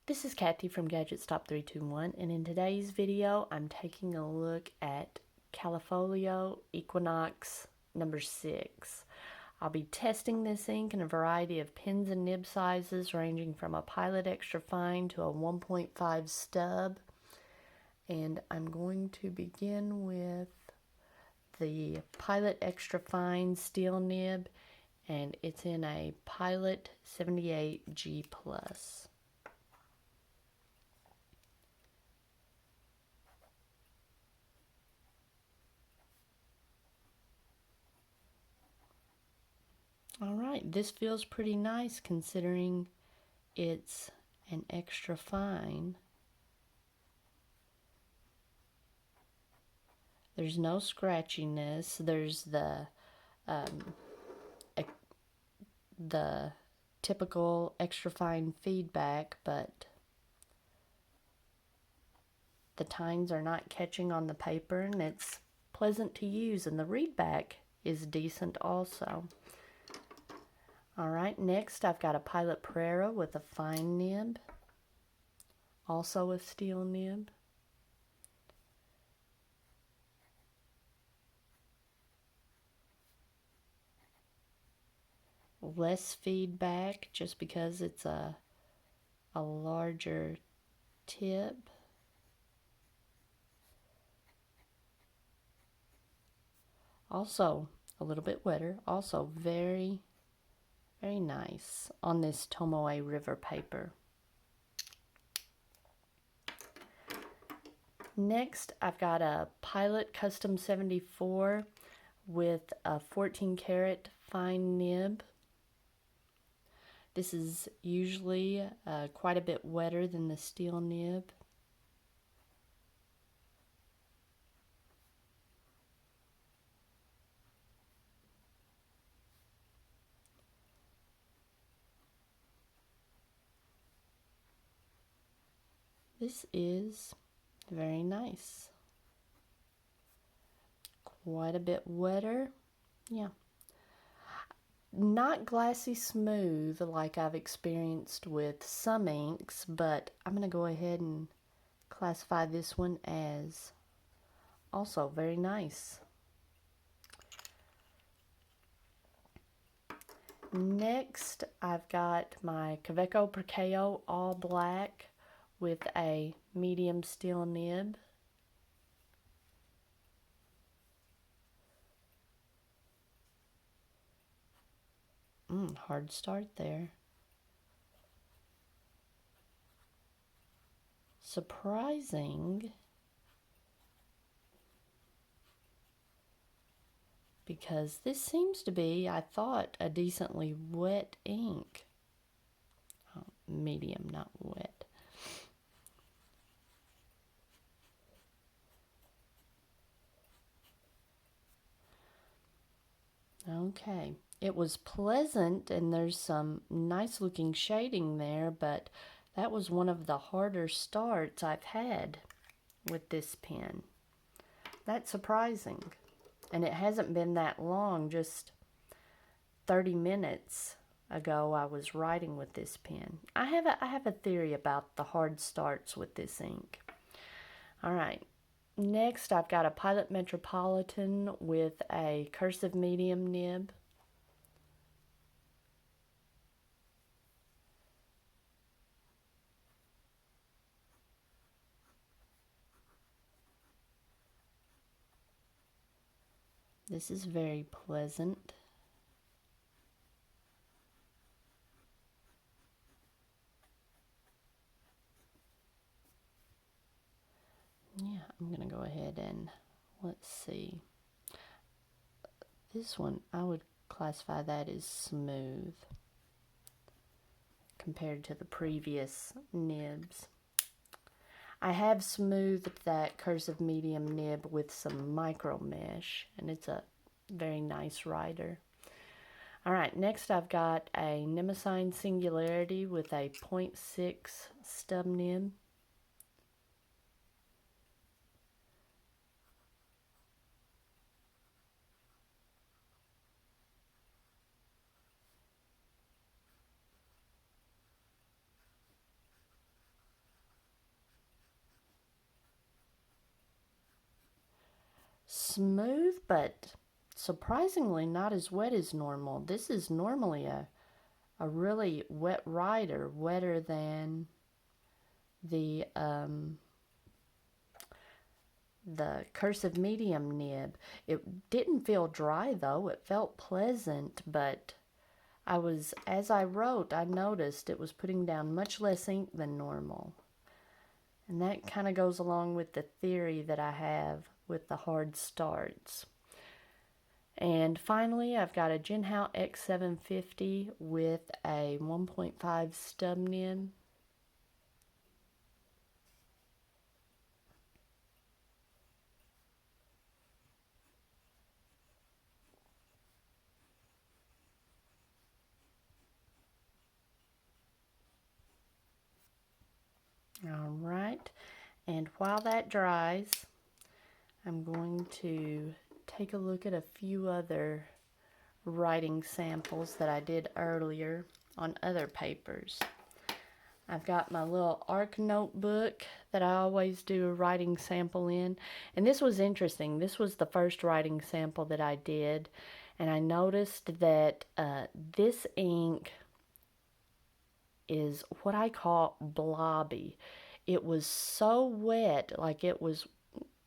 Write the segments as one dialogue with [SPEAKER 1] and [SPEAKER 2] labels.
[SPEAKER 1] This is Kathy from Gadgets Top 321, and in today's video I'm taking a look at Callifolio Equinoxe number 6. I'll be testing this ink in a variety of pens and nib sizes ranging from a Pilot Extra Fine to a 1.5 stub, and I'm going to begin with the Pilot Extra Fine steel nib, and it's in a Pilot 78G+. Alright, this feels pretty nice considering it's an extra fine. There's no scratchiness. There's the typical extra fine feedback, but the tines are not catching on the paper, and it's pleasant to use, and the readback is decent also. Alright, next I've got a Pilot Pereira with a fine nib, also a steel nib. Less feedback just because it's a larger tip. Also a little bit wetter, also very nice on this Tomoe River paper. Next, I've got a Pilot Custom 74 with a 14 karat fine nib. This is usually quite a bit wetter than the steel nib. This is very nice. Quite a bit wetter. Yeah. Not glassy smooth like I've experienced with some inks, but I'm going to go ahead and classify this one as also very nice. Next, I've got my Kaweco Perkeo all black with a medium steel nib. Hard start there. Surprising, because this seems to be, I thought, a decently wet ink. Oh, medium, not wet. Okay, it was pleasant and there's some nice looking shading there, but that was one of the harder starts I've had with this pen. That's surprising. And it hasn't been that long, just 30 minutes ago I was writing with this pen. I have a theory about the hard starts with this ink. Alright, next I've got a Pilot Metropolitan with a cursive medium nib. This is very pleasant. Yeah, I'm going to go ahead and let's see. This one, I would classify that as smooth compared to the previous nibs. I have smoothed that cursive medium nib with some micro mesh, and it's a very nice writer. Alright, next I've got a Nemesign Singularity with a 0.6 stub nib. smooth, but surprisingly not as wet as normal. This is normally a really wet writer, wetter than the cursive medium nib. It didn't feel dry though. It felt pleasant, but as I wrote, I noticed it was putting down much less ink than normal. And that kind of goes along with the theory that I have with the hard starts. And finally, I've got a Jinhao X750 with a 1.5 stub nib. All right, and while that dries, I'm going to take a look at a few other writing samples that I did earlier on other papers. I've got my little ARC notebook that I always do a writing sample in, and this was interesting. This was the first writing sample that I did, and I noticed that this ink is what I call blobby. It was so wet, like it was,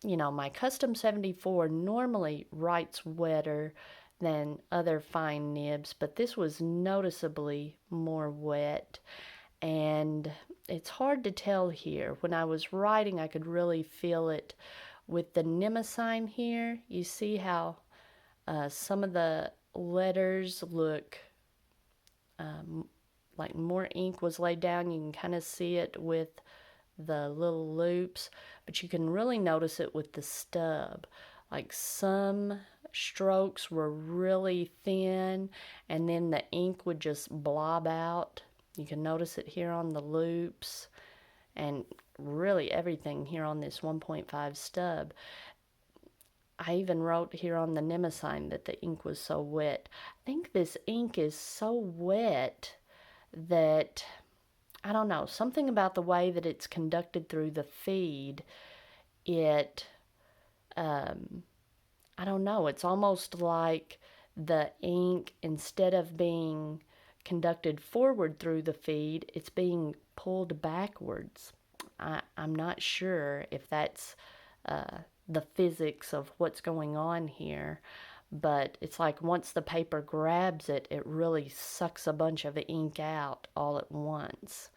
[SPEAKER 1] my Custom 74 normally writes wetter than other fine nibs, but this was noticeably more wet. And it's hard to tell here. When I was writing, I could really feel it with the Nimacine here. You see how some of the letters look like more ink was laid down. You can kind of see it with the little loops, but you can really notice it with the stub. Like some strokes were really thin, and then the ink would just blob out. You can notice it here on the loops, and really everything here on this 1.5 stub. I even wrote here on the Nimacine that the ink was so wet. I think this ink is so wet that, I don't know, something about the way that it's conducted through the feed, I don't know, it's almost like the ink, instead of being conducted forward through the feed, it's being pulled backwards. I'm not sure if that's the physics of what's going on here, but it's like once the paper grabs it, it really sucks a bunch of ink out all at once.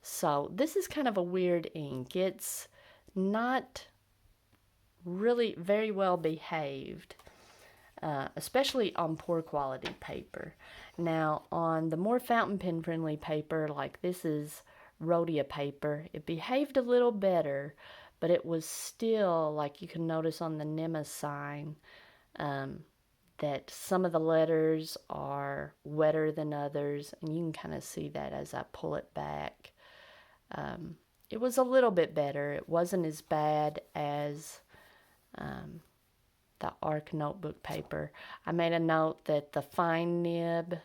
[SPEAKER 1] So this is kind of a weird ink. It's not really very well behaved, especially on poor quality paper. Now, on the more fountain pen friendly paper, like this is Rhodia paper, it behaved a little better, but it was still, like you can notice on the Nimacine, that some of the letters are wetter than others, and you can kind of see that as I pull it back. It was a little bit better. It wasn't as bad as the ARC notebook paper. I made a note that the fine nib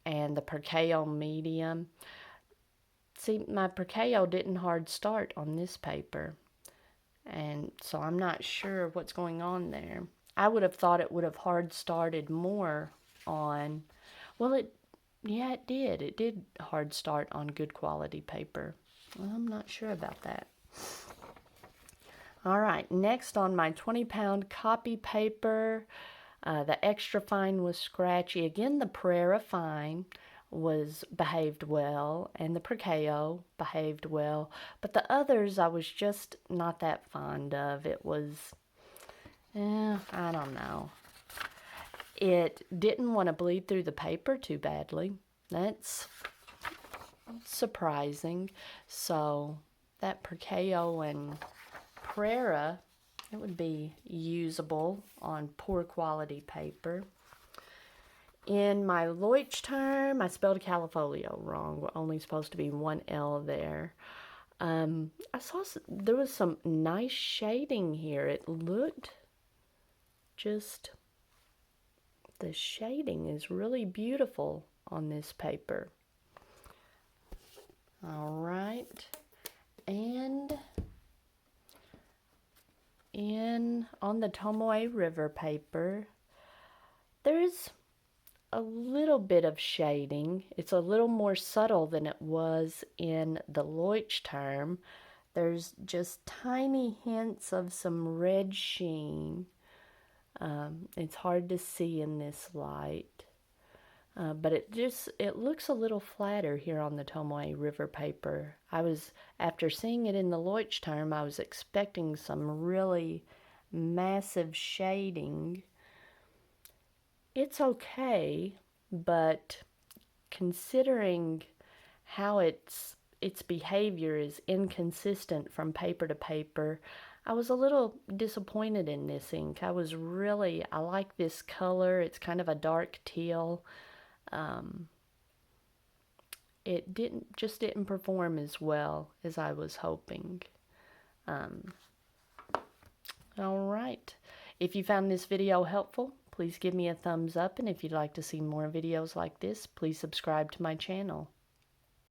[SPEAKER 1] and the Percao medium, see, my Percao didn't hard start on this paper, and so I'm not sure what's going on there. I would have thought it would have hard started more on, well, it did. It did hard start on good quality paper. Well, I'm not sure about that. All right, next on my 20-pound copy paper, the extra fine was scratchy. Again, the Pereira fine behaved well, and the Percao behaved well, but the others I was just not that fond of. It was, I don't know. It didn't want to bleed through the paper too badly. That's surprising. So that Percao and Pereira, it would be usable on poor quality paper. In my Leutsch term, I spelled Callifolio wrong. We're only supposed to be one L there. I saw there was some nice shading here. It looked just, the shading is really beautiful on this paper. All right, and on the Tomoe River paper, there's a little bit of shading. It's a little more subtle than it was in the Leuchtturm. There's just tiny hints of some red sheen. It's hard to see in this light. But it looks a little flatter here on the Tomoe River paper. After seeing it in the Leuchtturm, I was expecting some really massive shading. It's okay, but considering how its behavior is inconsistent from paper to paper, I was a little disappointed in this ink. I like this color. It's kind of a dark teal. It didn't perform as well as I was hoping. All right. If you found this video helpful, please give me a thumbs up, and if you'd like to see more videos like this, please subscribe to my channel.